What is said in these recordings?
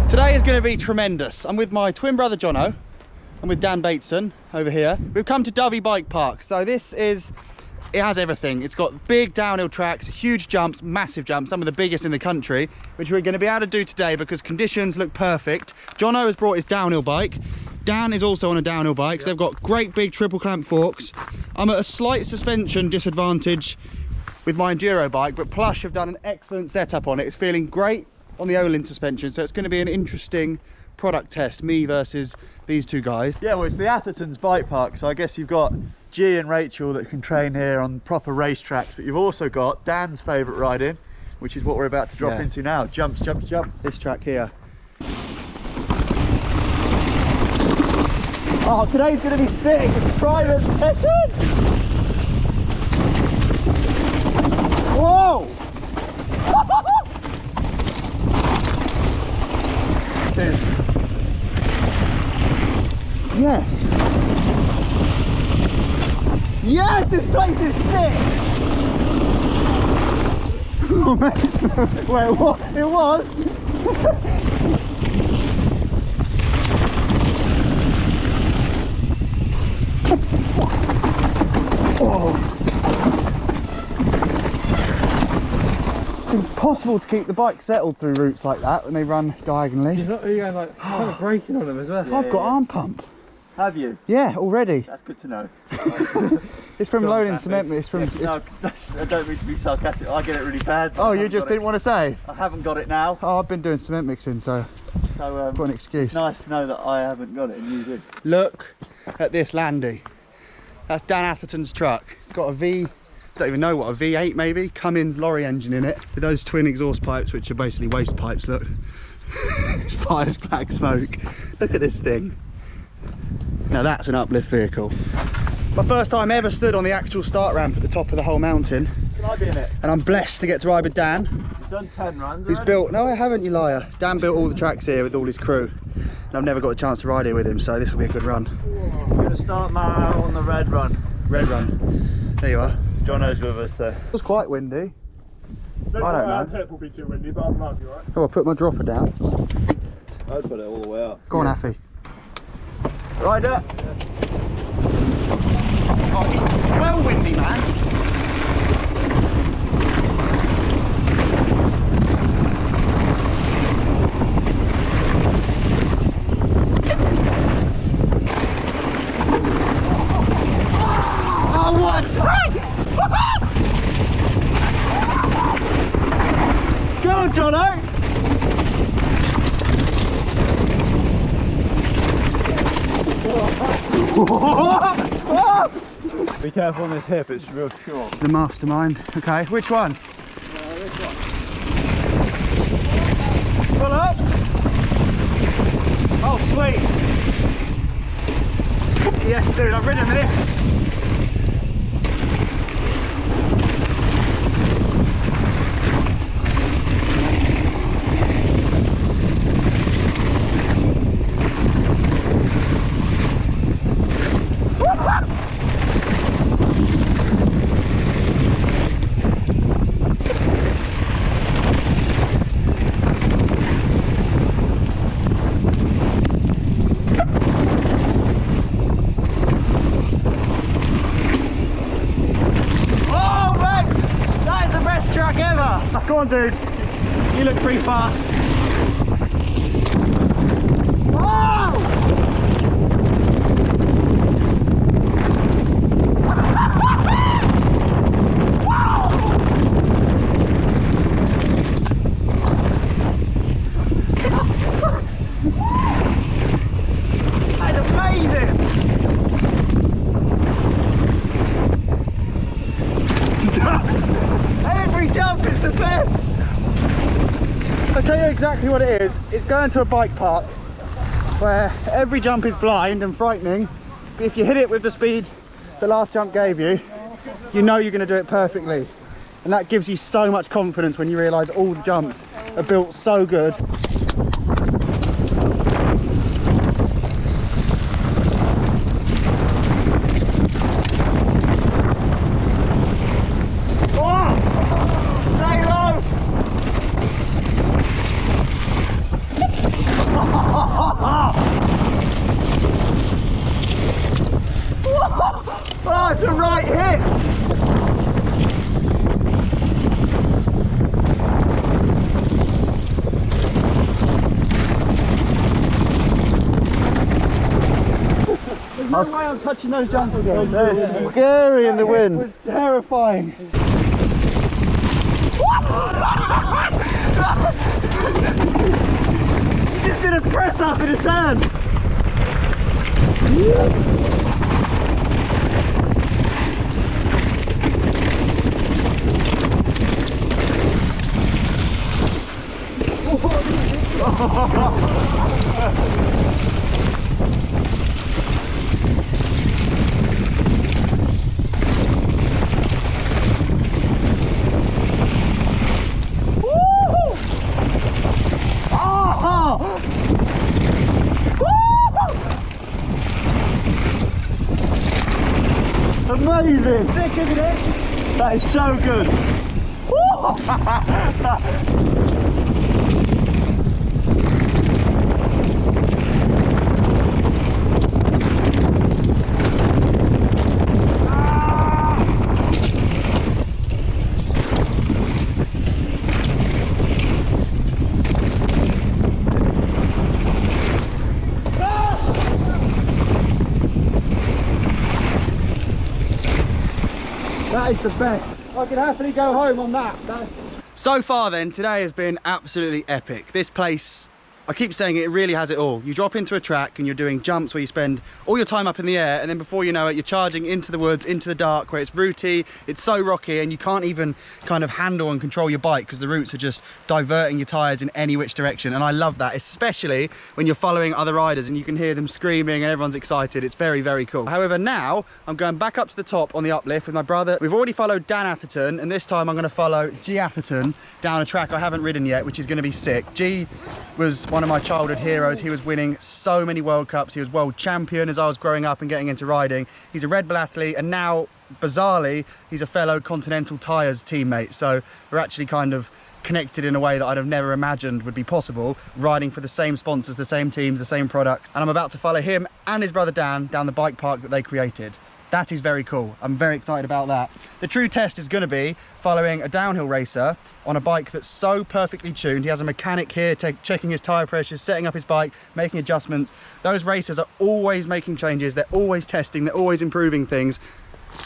Today is going to be tremendous. I'm with my twin brother Jono. I'm with Dan Bateson over here. We've come to DYFI Bike Park. So this is, it has everything. It's got big downhill tracks, huge jumps, massive jumps, some of the biggest in the country, which we're going to be able to do today because conditions look perfect. Jono has brought his downhill bike. Dan is also on a downhill bike. So they've got great big triple clamp forks. I'm at a slight suspension disadvantage with my enduro bike, but Plush have done an excellent setup on it. It's feeling great on the Olin suspension, so it's going to be an interesting product test, me versus these two guys. Yeah, well, it's the Athertons bike park, so I guess you've got G and Rachel that can train here on proper race tracks, but you've also got Dan's favourite riding, which is what we're about to drop into now. Jumps, jumps, jump. This track here. Oh, today's going to be sick! Private session! Whoa! Yes! Yes, this place is sick! Oh man, wait, what? It was? Oh. It's impossible to keep the bike settled through routes like that when they run diagonally. You're not going like kind of braking on them as well. I've got arm pump. Have you? Yeah, already. That's good to know. It's from loading cement mix. From. Yeah, no, I don't mean to be sarcastic. I get it really bad. Oh, you just didn't want to say? I haven't got it now. Oh, I've been doing cement mixing, so I've got an excuse. It's nice to know that I haven't got it and you do. Look at this Landy. That's Dan Atherton's truck. It's got a V, don't even know what, a V8 maybe, Cummins lorry engine in it, with those twin exhaust pipes, which are basically waste pipes. Look, it fires black smoke. Look at this thing. Now that's an uplift vehicle. My first time ever stood on the actual start ramp at the top of the whole mountain. Can I be in it? And I'm blessed to get to ride with Dan. You've done 10 runs Who's already? built, no I haven't, you liar. Dan built all the tracks here with all his crew. And I've never got a chance to ride here with him, so this will be a good run. We're going to start now on the red run. Red run. There you are. Jono's with us, so. It was quite windy. I don't know. Hip will be too windy, but I'm not, you alright? Oh, I'll put my dropper down. I'd put it all the way up. Go on, Affy. Rider. Oh, it's well windy, man. Oh, what? Go on, Jono. Be careful on this hip, it's real short. The Mastermind. Okay, which one? This one. Pull up. Oh, sweet. Yes, dude, I've ridden this. Go on, dude. You look pretty fast. Oh! That's amazing. tell you exactly what it is. It's going to a bike park where every jump is blind and frightening, but if you hit it with the speed the last jump gave you, you know you're going to do it perfectly. And that gives you so much confidence when you realise all the jumps are built so good. Oh, it's a right hit! There's no way I'm touching those jumps again. They're scary in the wind. It was terrifying. He just did a press up in his hand. Amazing! Sick, isn't it? That is so good! That is the best. I could happily go home on that. So far then, today has been absolutely epic. This place, I keep saying it really has it all. You drop into a track and you're doing jumps where you spend all your time up in the air, and then before you know it, you're charging into the woods, into the dark, where it's rooty, it's so rocky, and you can't even kind of handle and control your bike because the roots are just diverting your tires in any which direction. And I love that, especially when you're following other riders and you can hear them screaming and everyone's excited. It's very, very cool. However, now I'm going back up to the top on the uplift with my brother. We've already followed Dan Atherton, and this time I'm going to follow G Atherton down a track I haven't ridden yet, which is going to be sick. G was one of my childhood heroes. He was winning so many World Cups. He was world champion as I was growing up and getting into riding. He's a Red Bull athlete, and now bizarrely he's a fellow Continental Tires teammate, so we're actually kind of connected in a way that I'd have never imagined would be possible, riding for the same sponsors, the same teams, the same products. And I'm about to follow him and his brother Dan down the bike park that they created. That is very cool. I'm very excited about that. The true test is going to be following a downhill racer on a bike that's so perfectly tuned. He has a mechanic here checking his tire pressures, setting up his bike, making adjustments. Those racers are always making changes. They're always testing. They're always improving things.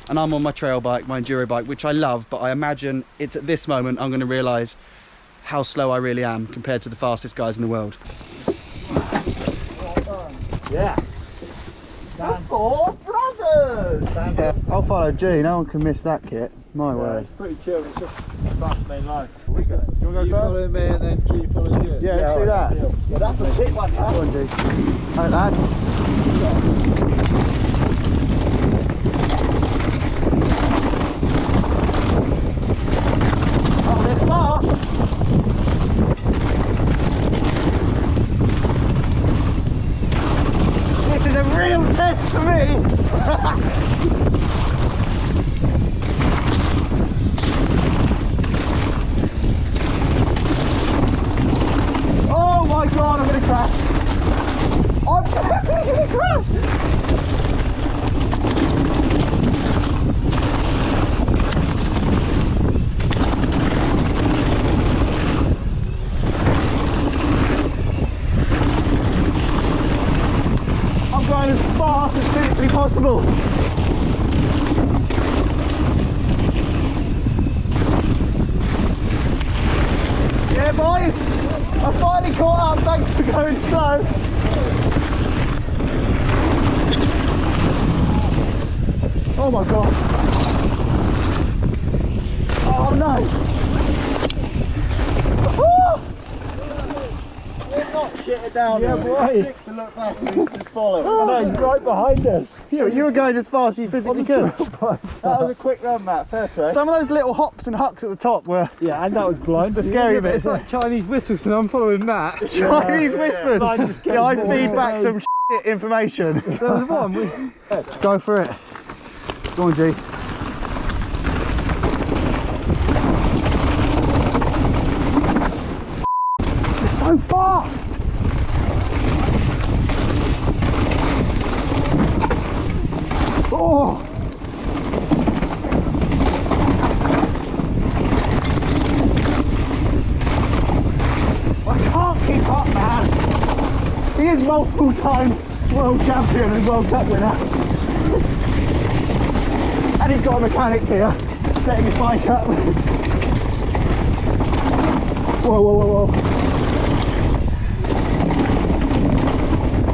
And I'm on my trail bike, my enduro bike, which I love, but I imagine it's at this moment I'm going to realise how slow I really am compared to the fastest guys in the world. Yeah. Four brothers! Yeah, I'll follow G. No one can miss that kit. My word. It's pretty chill, it's just fast main line. You want to go You first? follow me and then G follows you. Yeah, let's do that. Yeah, that's a sick one, Go on, G. Right, lad. Oh, they're fast! This is a real test for me. Oh my god, I'm gonna crash! I'm definitely gonna crash! I'm going as fast as physically possible. Yeah, boys, I finally caught up. Thanks for going slow. Oh my god. Oh no. not shitting down. Yeah, there. boy. It's sick to look back and just follow. No, he's right behind us. You were going as fast as you physically could. That was a quick run, Matt. Fair play. Some of those little hops and hucks at the top were Yeah, and that was blind. the scary bit. It's like Chinese whistles, and I'm following that. Chinese whispers. Mine just Yeah, I came feed all back the some shit information. There was one. Go for it. Go on, G. It's so fast. Oh. I can't keep up, man. He is multiple time world champion and World Cup winner. And he's got a mechanic here, setting his bike up. Whoa, whoa, whoa, whoa.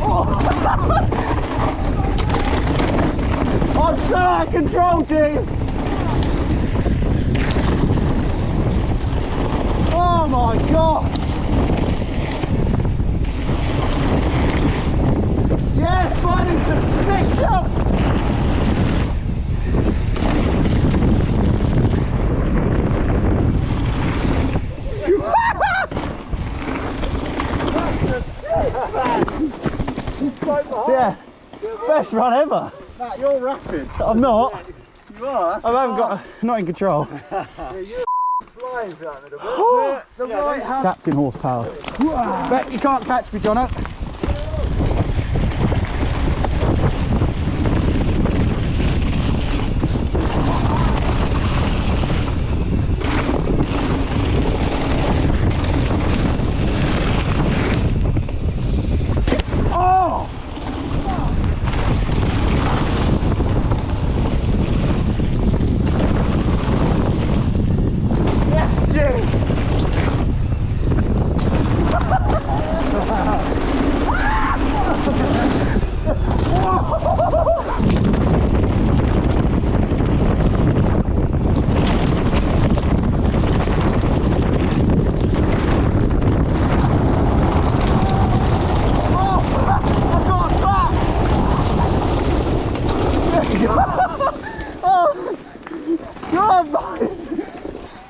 Oh. I'm so out of control, G. Oh my God. Yes, finding some sick jumps. Yeah, best run ever. Matt, you're rapid. I'm not. You are. I haven't got. Not in control. Flying down the The right hand. Captain horsepower. Bet you can't catch me, Jono.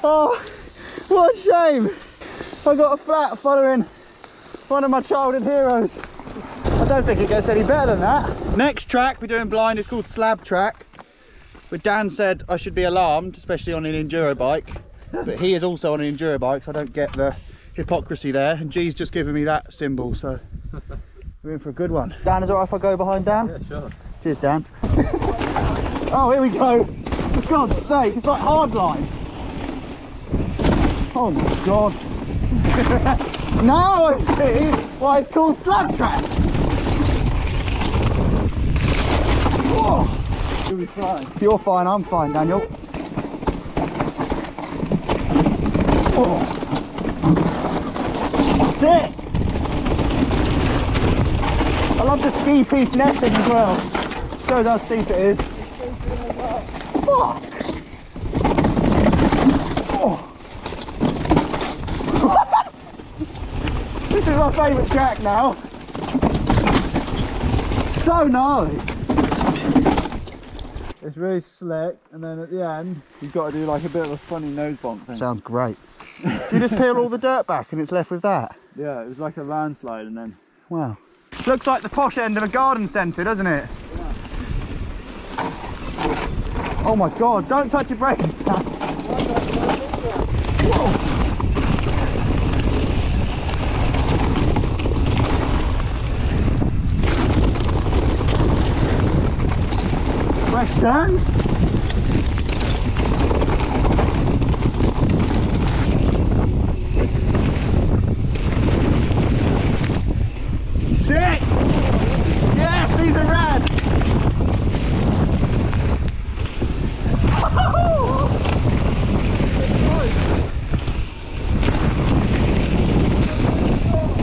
Oh, what a shame. I got a flat following one of my childhood heroes. I don't think it gets any better than that. Next track we're doing blind is called Slab track. But Dan said I should be alarmed, especially on an enduro bike. But he is also on an enduro bike, so I don't get the hypocrisy there. And G's just giving me that symbol, so we're in for a good one. Dan, is it alright if I go behind Dan? Yeah, sure. Cheers, Dan. Oh, here we go. For God's sake, it's like hard line. Oh my God. Now I see why it's called Slab track. Whoa. You'll be fine. You're fine, I'm fine, Daniel. Oh. Sick. I love the ski piece netting as well. Shows how steep it is. Fuck. Oh. This is my favourite track now. So gnarly. It's really slick, and then at the end, you've got to do like a bit of a funny nose bonk thing. Sounds great. Do you just peel all the dirt back and it's left with that? Yeah, it was like a landslide, and then. Wow. Looks like the posh end of a garden centre, doesn't it? Yeah. Oh my God, don't touch your brakes, Dan. Whoa. Fresh turns. Sick! Yes, these are rad!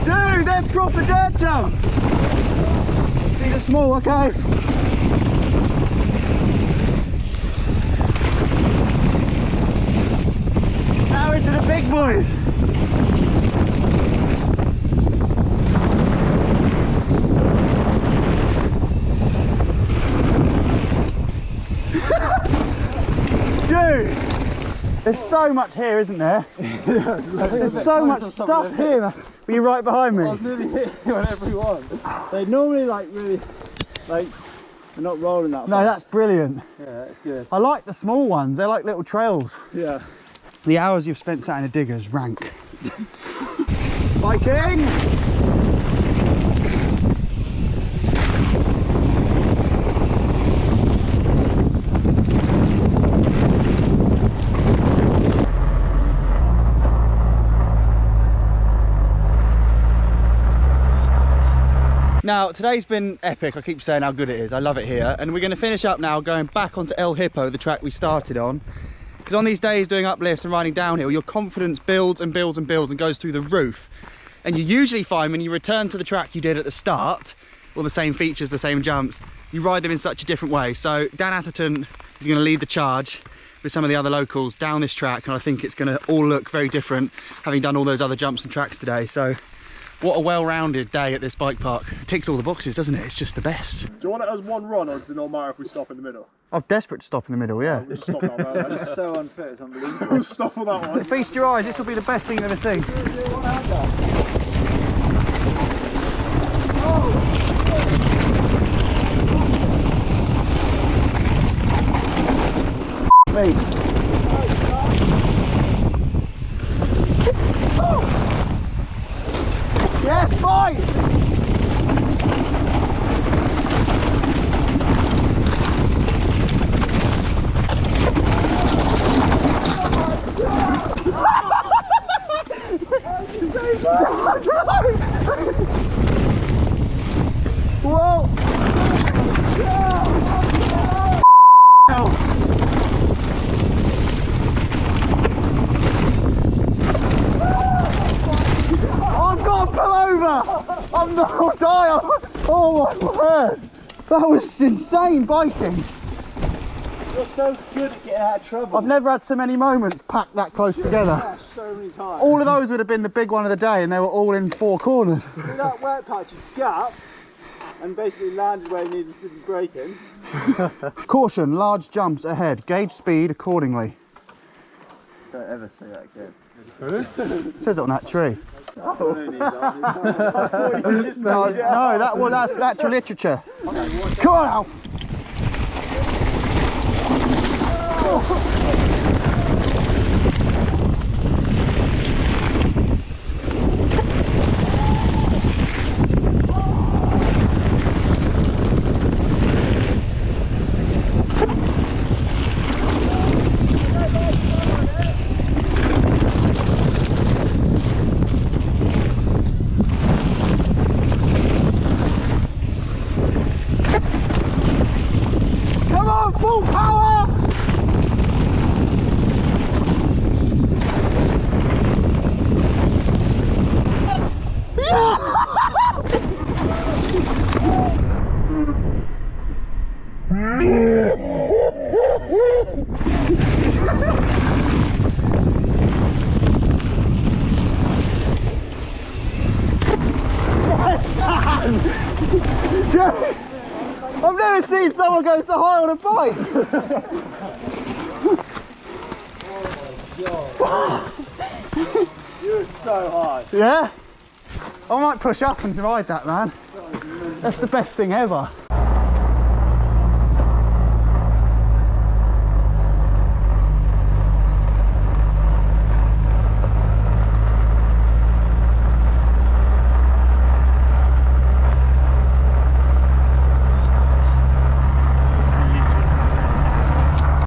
Dude, they're proper dirt jumps! These are small, okay? Now into the big boys! Dude, there's so much here, isn't there? There's so much stuff here. Were you right behind me? I was nearly hitting you on every one. They normally like really, like, they're not rolling that No, fast. that's brilliant. Yeah, that's good. I like the small ones. They're like little trails. Yeah. The hours you've spent sat in a digger's rank. Biking! Now, today's been epic. I keep saying how good it is. I love it here. And we're going to finish up now going back onto El Hippo, the track we started on. Because on these days doing uplifts and riding downhill, your confidence builds and builds and builds and goes through the roof. And you usually find when you return to the track you did at the start, all the same features, the same jumps, you ride them in such a different way. So Dan Atherton is going to lead the charge with some of the other locals down this track, and I think it's going to all look very different having done all those other jumps and tracks today. So what a well-rounded day at this bike park. It ticks all the boxes, doesn't it? It's just the best. Do you want it as one run, or does it not matter if we stop in the middle? I'm desperate to stop in the middle, yeah. We'll just stop that one. It's so unfit, it's unbelievable. We'll stop on that one. Feast your eyes, this will be the best thing you've ever seen. Mate. Yes, fight! Whoa! I've got to pull over! I'm not dying! Oh my word! That was insane biking! You're so good at getting out of trouble. I've never had so many moments packed that close together. So many times. All of those would have been the big one of the day, and they were all in four corners. See that wet patch, you gapped and basically landed where you needed to be braking. Caution, large jumps ahead. Gauge speed accordingly. Don't ever say that again. It says it on that tree. No, No, that's natural literature. Come on, Alf. Come on, full power! I've never seen someone go so high on a bike. you were so hard. Yeah? I might push up and ride that, man. That's the best thing ever.